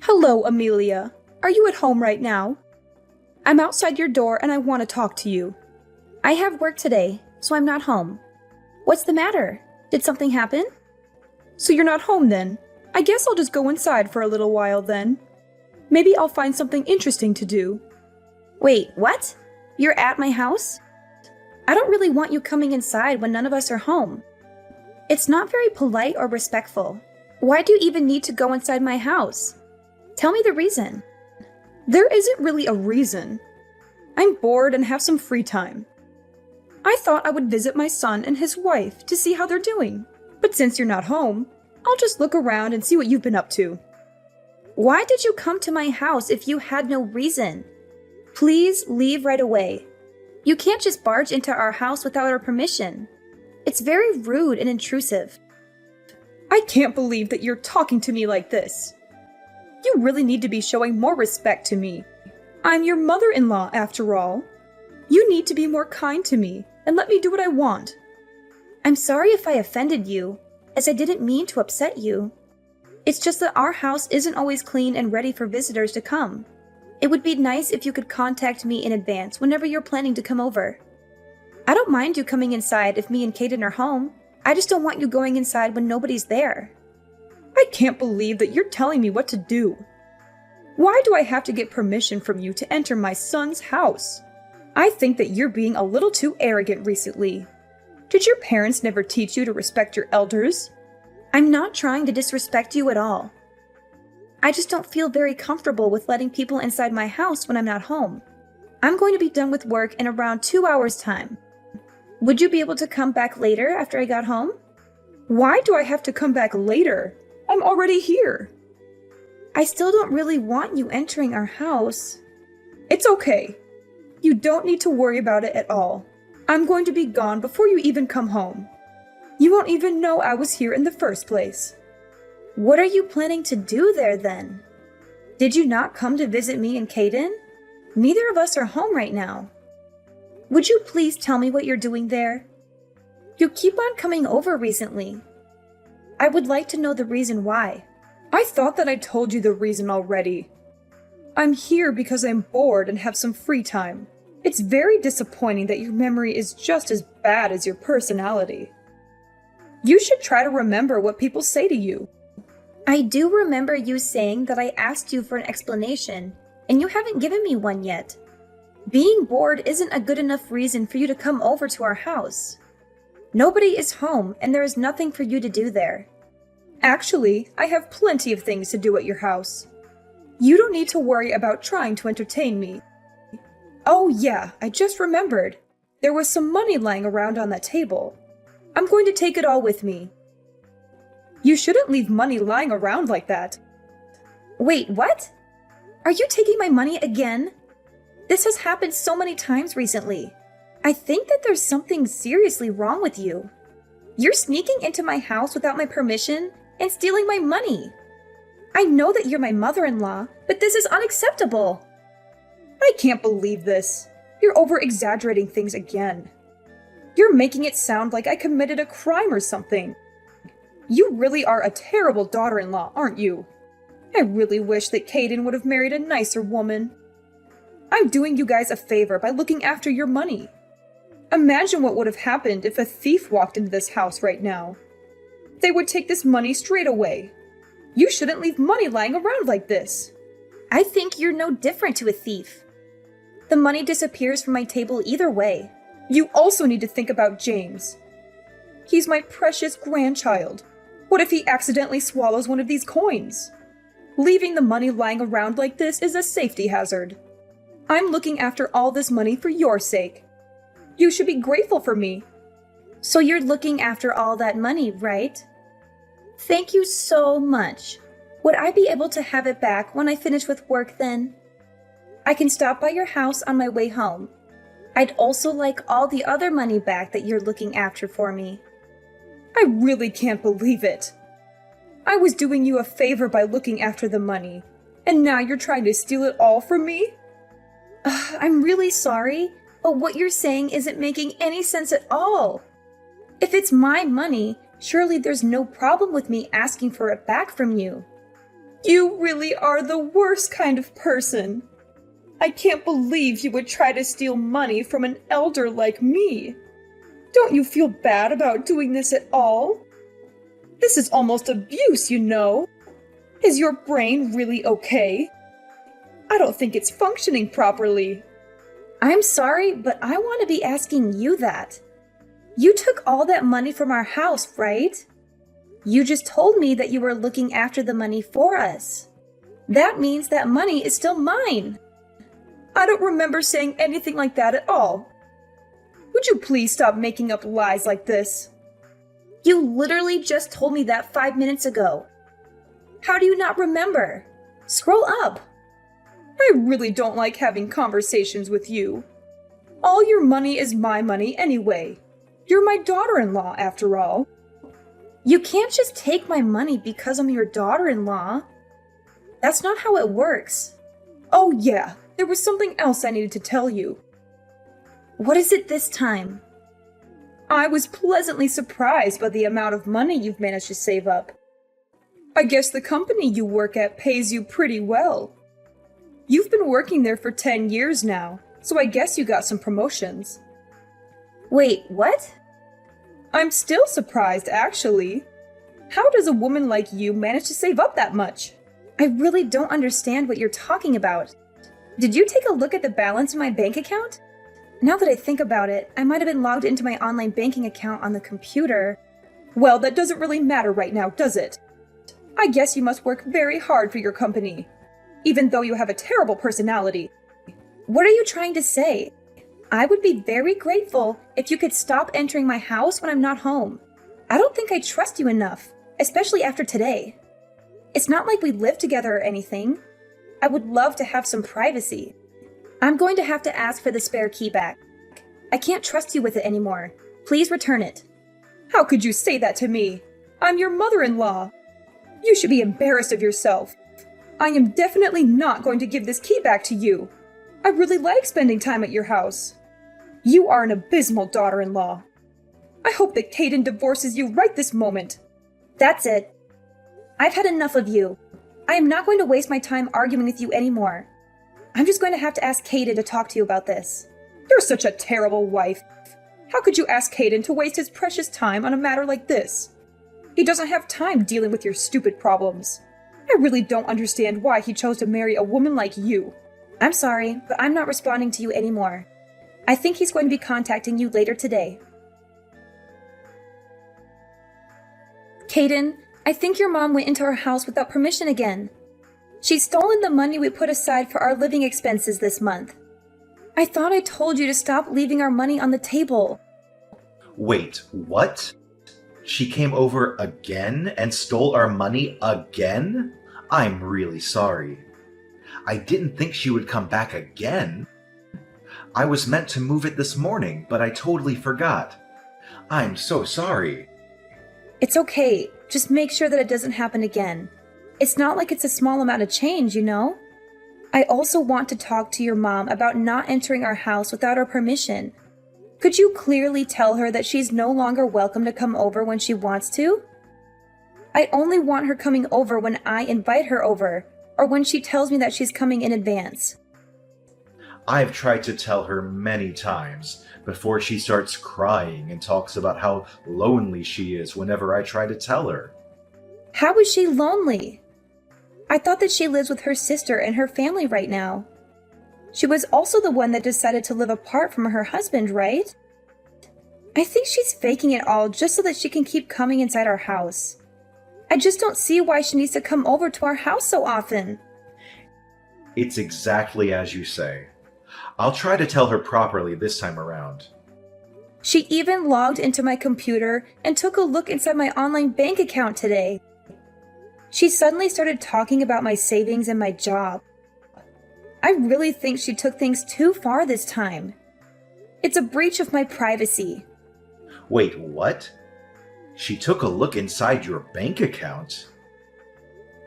Hello, Amelia. Are you at home right now? I'm outside your door and I want to talk to you. I have work today, so I'm not home. What's the matter? Did something happen? So you're not home then? I guess I'll just go inside for a little while then. Maybe I'll find something interesting to do. Wait, what? You're at my house? I don't really want you coming inside when none of us are home. It's not very polite or respectful. Why do you even need to go inside my house? Tell me the reason. There isn't really a reason. I'm bored and have some free time. I thought I would visit my son and his wife to see how they're doing. But since you're not home, I'll just look around and see what you've been up to. Why did you come to my house if you had no reason? Please leave right away. You can't just barge into our house without our permission. It's very rude and intrusive. I can't believe that you're talking to me like this. You really need to be showing more respect to me. I'm your mother-in-law, after all. You need to be more kind to me and let me do what I want. I'm sorry if I offended you, as I didn't mean to upset you. It's just that our house isn't always clean and ready for visitors to come. It would be nice if you could contact me in advance whenever you're planning to come over. I don't mind you coming inside if me and Kaden are home. I just don't want you going inside when nobody's there. I can't believe that you're telling me what to do. Why do I have to get permission from you to enter my son's house? I think that you're being a little too arrogant recently. Did your parents never teach you to respect your elders? I'm not trying to disrespect you at all. I just don't feel very comfortable with letting people inside my house when I'm not home. I'm going to be done with work in around 2 hours' time. Would you be able to come back later after I got home? Why do I have to come back later? I'm already here. I still don't really want you entering our house. It's okay. You don't need to worry about it at all. I'm going to be gone before you even come home. You won't even know I was here in the first place. What are you planning to do there then? Did you not come to visit me and Kaden? Neither of us are home right now. Would you please tell me what you're doing there? You keep on coming over recently. I would like to know the reason why. I thought that I told you the reason already. I'm here because I'm bored and have some free time. It's very disappointing that your memory is just as bad as your personality. You should try to remember what people say to you. I do remember you saying that I asked you for an explanation, and you haven't given me one yet. Being bored isn't a good enough reason for you to come over to our house. Nobody is home, and there is nothing for you to do there. Actually, I have plenty of things to do at your house. You don't need to worry about trying to entertain me. Oh yeah, I just remembered. There was some money lying around on that table. I'm going to take it all with me. You shouldn't leave money lying around like that. Wait, what? Are you taking my money again? This has happened so many times recently. I think that there's something seriously wrong with you. You're sneaking into my house without my permission and stealing my money. I know that you're my mother-in-law, but this is unacceptable. I can't believe this. You're over-exaggerating things again. You're making it sound like I committed a crime or something. You really are a terrible daughter-in-law, aren't you? I really wish that Kaden would have married a nicer woman. I'm doing you guys a favor by looking after your money. Imagine what would have happened if a thief walked into this house right now. They would take this money straight away. You shouldn't leave money lying around like this. I think you're no different to a thief. The money disappears from my table either way. You also need to think about James. He's my precious grandchild. What if he accidentally swallows one of these coins? Leaving the money lying around like this is a safety hazard. I'm looking after all this money for your sake. You should be grateful for me. So you're looking after all that money, right? Thank you so much. Would I be able to have it back when I finish with work then? I can stop by your house on my way home. I'd also like all the other money back that you're looking after for me. I really can't believe it. I was doing you a favor by looking after the money, and now you're trying to steal it all from me? I'm really sorry, but what you're saying isn't making any sense at all. If it's my money, surely there's no problem with me asking for it back from you. You really are the worst kind of person. I can't believe you would try to steal money from an elder like me. Don't you feel bad about doing this at all? This is almost abuse, you know. Is your brain really okay? I don't think it's functioning properly. I'm sorry, but I want to be asking you that. You took all that money from our house, right? You just told me that you were looking after the money for us. That means that money is still mine. I don't remember saying anything like that at all. Would you please stop making up lies like this? You literally just told me that 5 minutes ago. How do you not remember? Scroll up. I really don't like having conversations with you. All your money is my money anyway. You're my daughter-in-law, after all. You can't just take my money because I'm your daughter-in-law. That's not how it works. Oh yeah, there was something else I needed to tell you. What is it this time? I was pleasantly surprised by the amount of money you've managed to save up. I guess the company you work at pays you pretty well. You've been working there for 10 years now, so I guess you got some promotions. Wait, what? I'm still surprised, actually. How does a woman like you manage to save up that much? I really don't understand what you're talking about. Did you take a look at the balance in my bank account? Now that I think about it, I might have been logged into my online banking account on the computer. Well, that doesn't really matter right now, does it? I guess you must work very hard for your company, even though you have a terrible personality. What are you trying to say? I would be very grateful if you could stop entering my house when I'm not home. I don't think I trust you enough, especially after today. It's not like we live together or anything. I would love to have some privacy. I'm going to have to ask for the spare key back. I can't trust you with it anymore. Please return it. How could you say that to me? I'm your mother-in-law. You should be embarrassed of yourself. I am definitely not going to give this key back to you. I really like spending time at your house. You are an abysmal daughter-in-law. I hope that Caden divorces you right this moment. That's it. I've had enough of you. I am not going to waste my time arguing with you anymore. I'm just going to have to ask Caden to talk to you about this. You're such a terrible wife. How could you ask Caden to waste his precious time on a matter like this? He doesn't have time dealing with your stupid problems. I really don't understand why he chose to marry a woman like you. I'm sorry, but I'm not responding to you anymore. I think he's going to be contacting you later today. Caden, I think your mom went into our house without permission again. She's stolen the money we put aside for our living expenses this month. I thought I told you to stop leaving our money on the table. Wait, what? She came over again and stole our money again? I'm really sorry. I didn't think she would come back again. I was meant to move it this morning, but I totally forgot. I'm so sorry. It's okay. Just make sure that it doesn't happen again. It's not like it's a small amount of change, you know? I also want to talk to your mom about not entering our house without our permission. Could you clearly tell her that she's no longer welcome to come over when she wants to? I only want her coming over when I invite her over, or when she tells me that she's coming in advance. I've tried to tell her many times before she starts crying and talks about how lonely she is whenever I try to tell her. How is she lonely? I thought that she lives with her sister and her family right now. She was also the one that decided to live apart from her husband, right? I think she's faking it all just so that she can keep coming inside our house. I just don't see why she needs to come over to our house so often. It's exactly as you say. I'll try to tell her properly this time around. She even logged into my computer and took a look inside my online bank account today. She suddenly started talking about my savings and my job. I really think she took things too far this time. It's a breach of my privacy. Wait, what? She took a look inside your bank account?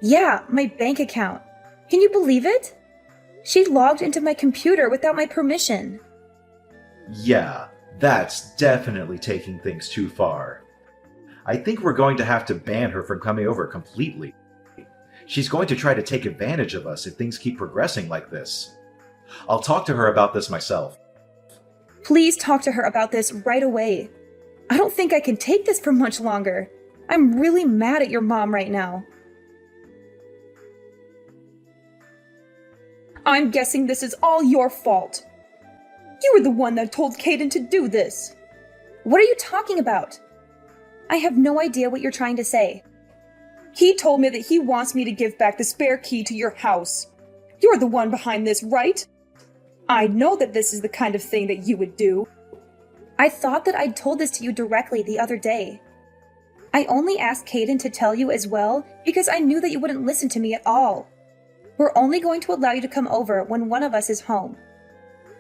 Yeah, my bank account. Can you believe it? She logged into my computer without my permission. Yeah, that's definitely taking things too far. I think we're going to have to ban her from coming over completely. She's going to try to take advantage of us if things keep progressing like this. I'll talk to her about this myself. Please talk to her about this right away. I don't think I can take this for much longer. I'm really mad at your mom right now. I'm guessing this is all your fault. You were the one that told Caden to do this. What are you talking about? I have no idea what you're trying to say. He told me that he wants me to give back the spare key to your house. You're the one behind this, right? I know that this is the kind of thing that you would do. I thought that I'd told this to you directly the other day. I only asked Caden to tell you as well because I knew that you wouldn't listen to me at all. We're only going to allow you to come over when one of us is home.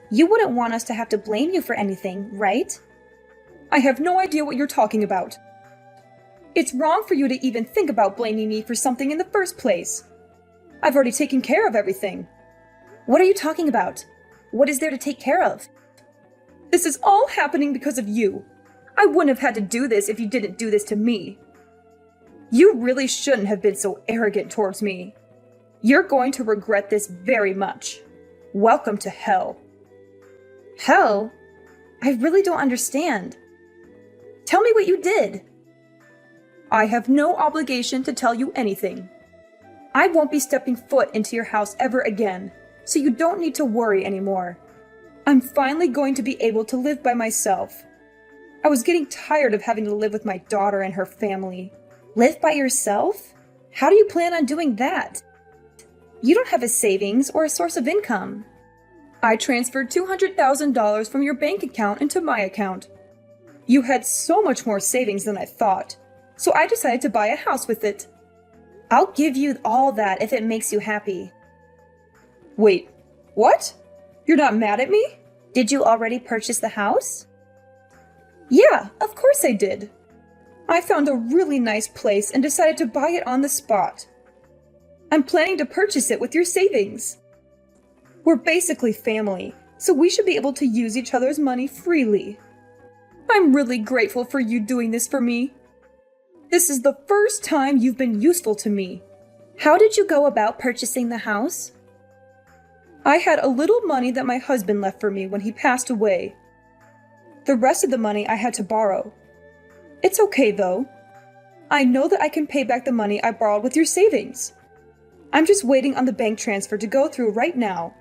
You wouldn't want us to have to blame you for anything, right? I have no idea what you're talking about. It's wrong for you to even think about blaming me for something in the first place. I've already taken care of everything. What are you talking about? What is there to take care of? This is all happening because of you. I wouldn't have had to do this if you didn't do this to me. You really shouldn't have been so arrogant towards me. You're going to regret this very much. Welcome to hell. Hell? I really don't understand. Tell me what you did. I have no obligation to tell you anything. I won't be stepping foot into your house ever again, so you don't need to worry anymore. I'm finally going to be able to live by myself. I was getting tired of having to live with my daughter and her family. Live by yourself? How do you plan on doing that? You don't have a savings or a source of income. I transferred $200,000 from your bank account into my account. You had so much more savings than I thought, so I decided to buy a house with it. I'll give you all that if it makes you happy. Wait, what? You're not mad at me? Did you already purchase the house? Yeah, of course I did. I found a really nice place and decided to buy it on the spot. I'm planning to purchase it with your savings. We're basically family, so we should be able to use each other's money freely. I'm really grateful for you doing this for me. This is the first time you've been useful to me. How did you go about purchasing the house? I had a little money that my husband left for me when he passed away. The rest of the money I had to borrow. It's okay though. I know that I can pay back the money I borrowed with your savings. I'm just waiting on the bank transfer to go through right now.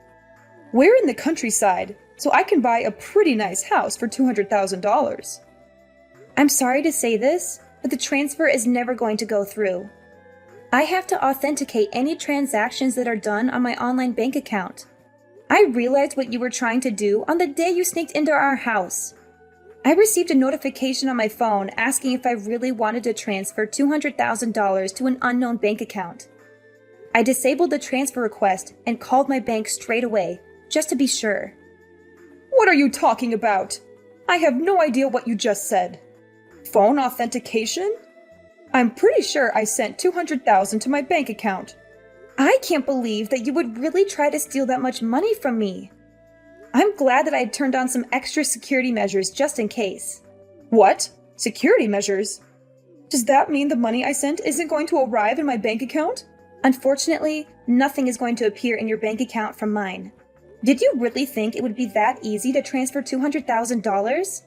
We're in the countryside, so I can buy a pretty nice house for $200,000. I'm sorry to say this, but the transfer is never going to go through. I have to authenticate any transactions that are done on my online bank account. I realized what you were trying to do on the day you sneaked into our house. I received a notification on my phone asking if I really wanted to transfer $200,000 to an unknown bank account. I disabled the transfer request and called my bank straight away, just to be sure. What are you talking about? I have no idea what you just said. Phone authentication? I'm pretty sure I sent $200,000 to my bank account. I can't believe that you would really try to steal that much money from me. I'm glad that I had turned on some extra security measures just in case. What? Security measures? Does that mean the money I sent isn't going to arrive in my bank account? Unfortunately, nothing is going to appear in your bank account from mine. Did you really think it would be that easy to transfer $200,000?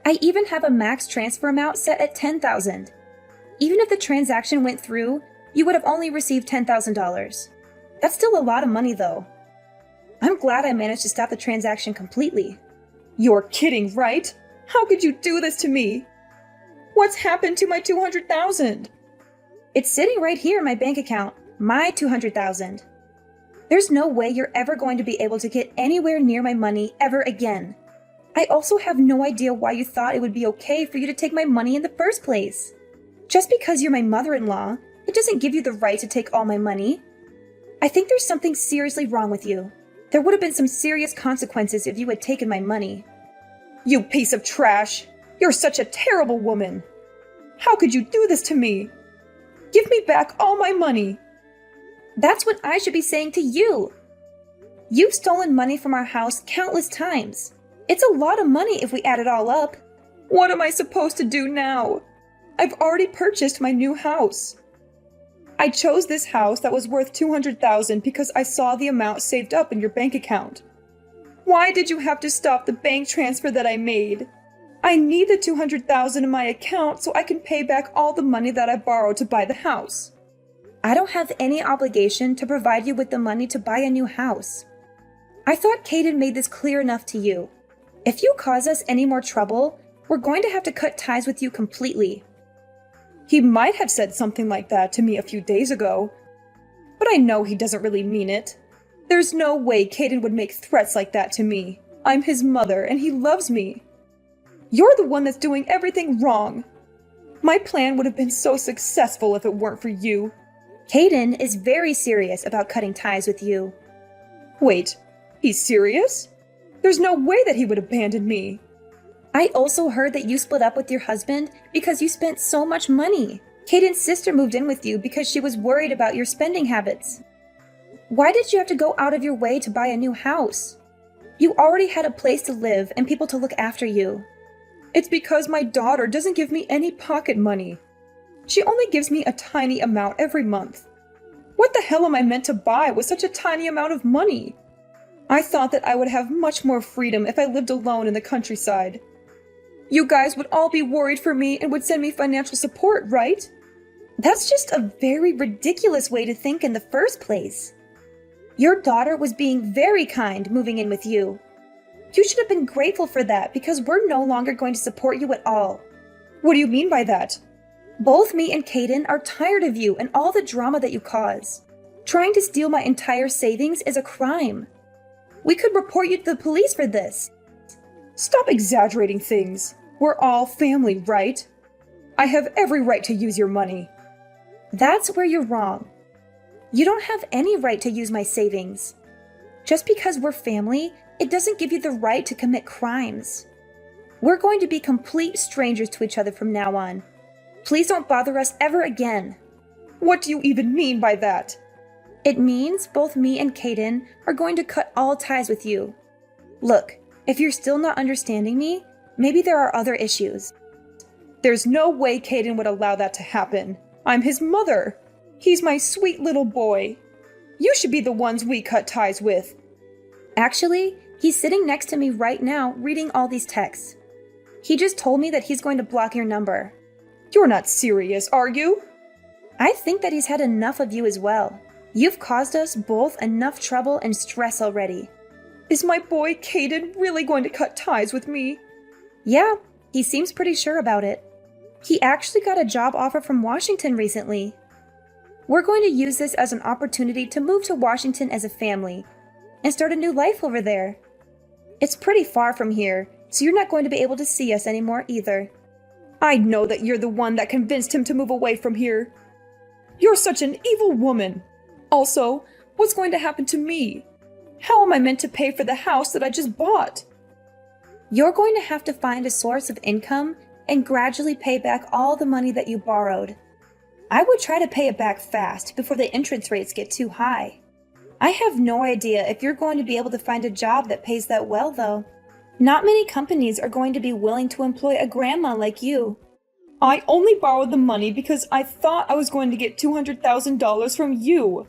I even have a max transfer amount set at $10,000. Even if the transaction went through, you would have only received $10,000. That's still a lot of money though. I'm glad I managed to stop the transaction completely. You're kidding, right? How could you do this to me? What's happened to my $200,000? It's sitting right here in my bank account, my $200,000. There's no way you're ever going to be able to get anywhere near my money ever again. I also have no idea why you thought it would be okay for you to take my money in the first place. Just because you're my mother-in-law, it doesn't give you the right to take all my money. I think there's something seriously wrong with you. There would have been some serious consequences if you had taken my money. You piece of trash! You're such a terrible woman! How could you do this to me? Give me back all my money! That's what I should be saying to you! You've stolen money from our house countless times. It's a lot of money if we add it all up. What am I supposed to do now? I've already purchased my new house. I chose this house that was worth $200,000 because I saw the amount saved up in your bank account. Why did you have to stop the bank transfer that I made? I need the $200,000 in my account so I can pay back all the money that I borrowed to buy the house. I don't have any obligation to provide you with the money to buy a new house. I thought Caden made this clear enough to you. If you cause us any more trouble, we're going to have to cut ties with you completely. He might have said something like that to me a few days ago, but I know he doesn't really mean it. There's no way Caden would make threats like that to me. I'm his mother and he loves me. You're the one that's doing everything wrong. My plan would have been so successful if it weren't for you. Caden is very serious about cutting ties with you. Wait, he's serious? There's no way that he would abandon me. I also heard that you split up with your husband because you spent so much money. Caden's sister moved in with you because she was worried about your spending habits. Why did you have to go out of your way to buy a new house? You already had a place to live and people to look after you. It's because my daughter doesn't give me any pocket money. She only gives me a tiny amount every month. What the hell am I meant to buy with such a tiny amount of money? I thought that I would have much more freedom if I lived alone in the countryside. You guys would all be worried for me and would send me financial support, right? That's just a very ridiculous way to think in the first place. Your daughter was being very kind moving in with you. You should have been grateful for that because we're no longer going to support you at all. What do you mean by that? Both me and Caden are tired of you and all the drama that you cause. Trying to steal my entire savings is a crime. We could report you to the police for this. Stop exaggerating things. We're all family, right? I have every right to use your money. That's where you're wrong. You don't have any right to use my savings. Just because we're family, it doesn't give you the right to commit crimes. We're going to be complete strangers to each other from now on. Please don't bother us ever again. What do you even mean by that? It means both me and Caden are going to cut all ties with you. Look, if you're still not understanding me, maybe there are other issues. There's no way Caden would allow that to happen. I'm his mother. He's my sweet little boy. You should be the ones we cut ties with. Actually, he's sitting next to me right now reading all these texts. He just told me that he's going to block your number. You're not serious, are you? I think that he's had enough of you as well. You've caused us both enough trouble and stress already. Is my boy Caden really going to cut ties with me? Yeah, he seems pretty sure about it. He actually got a job offer from Washington recently. We're going to use this as an opportunity to move to Washington as a family and start a new life over there. It's pretty far from here, so you're not going to be able to see us anymore either. I know that you're the one that convinced him to move away from here. You're such an evil woman. Also, what's going to happen to me? How am I meant to pay for the house that I just bought? You're going to have to find a source of income and gradually pay back all the money that you borrowed. I would try to pay it back fast before the interest rates get too high. I have no idea if you're going to be able to find a job that pays that well, though. Not many companies are going to be willing to employ a grandma like you. I only borrowed the money because I thought I was going to get $200,000 from you.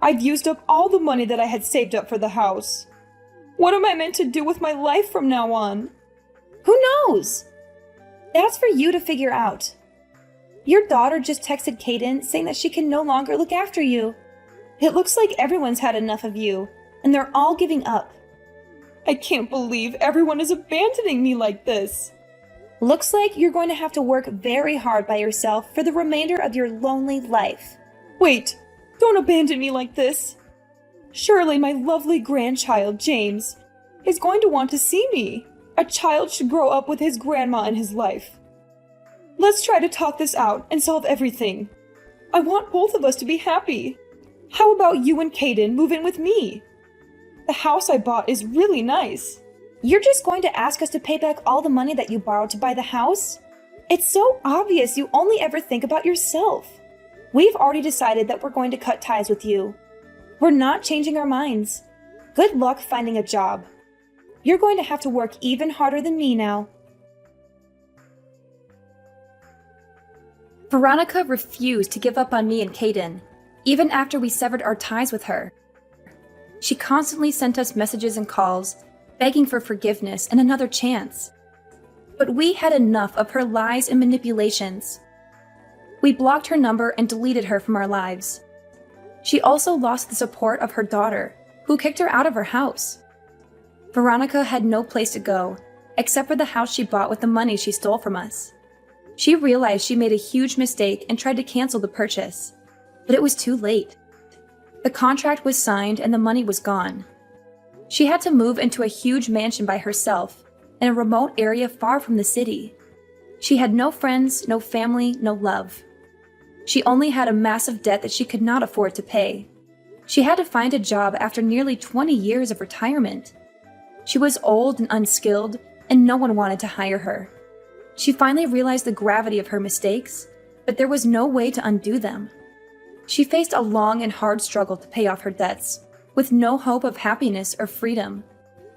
I've used up all the money that I had saved up for the house. What am I meant to do with my life from now on? Who knows? That's for you to figure out. Your daughter just texted Caden saying that she can no longer look after you. It looks like everyone's had enough of you, and they're all giving up. I can't believe everyone is abandoning me like this. Looks like you're going to have to work very hard by yourself for the remainder of your lonely life. Wait, don't abandon me like this. Surely my lovely grandchild, James, is going to want to see me. A child should grow up with his grandma in his life. Let's try to talk this out and solve everything. I want both of us to be happy. How about you and Caden move in with me? The house I bought is really nice. You're just going to ask us to pay back all the money that you borrowed to buy the house? It's so obvious you only ever think about yourself. We've already decided that we're going to cut ties with you. We're not changing our minds. Good luck finding a job. You're going to have to work even harder than me now. Veronica refused to give up on me and Caden, even after we severed our ties with her. She constantly sent us messages and calls, begging for forgiveness and another chance. But we had enough of her lies and manipulations. We blocked her number and deleted her from our lives. She also lost the support of her daughter, who kicked her out of her house. Veronica had no place to go, except for the house she bought with the money she stole from us. She realized she made a huge mistake and tried to cancel the purchase, but it was too late. The contract was signed and the money was gone. She had to move into a huge mansion by herself in a remote area far from the city. She had no friends, no family, no love. She only had a massive debt that she could not afford to pay. She had to find a job after nearly 20 years of retirement. She was old and unskilled, and no one wanted to hire her. She finally realized the gravity of her mistakes, but there was no way to undo them. She faced a long and hard struggle to pay off her debts, with no hope of happiness or freedom.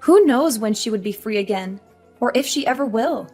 Who knows when she would be free again, or if she ever will?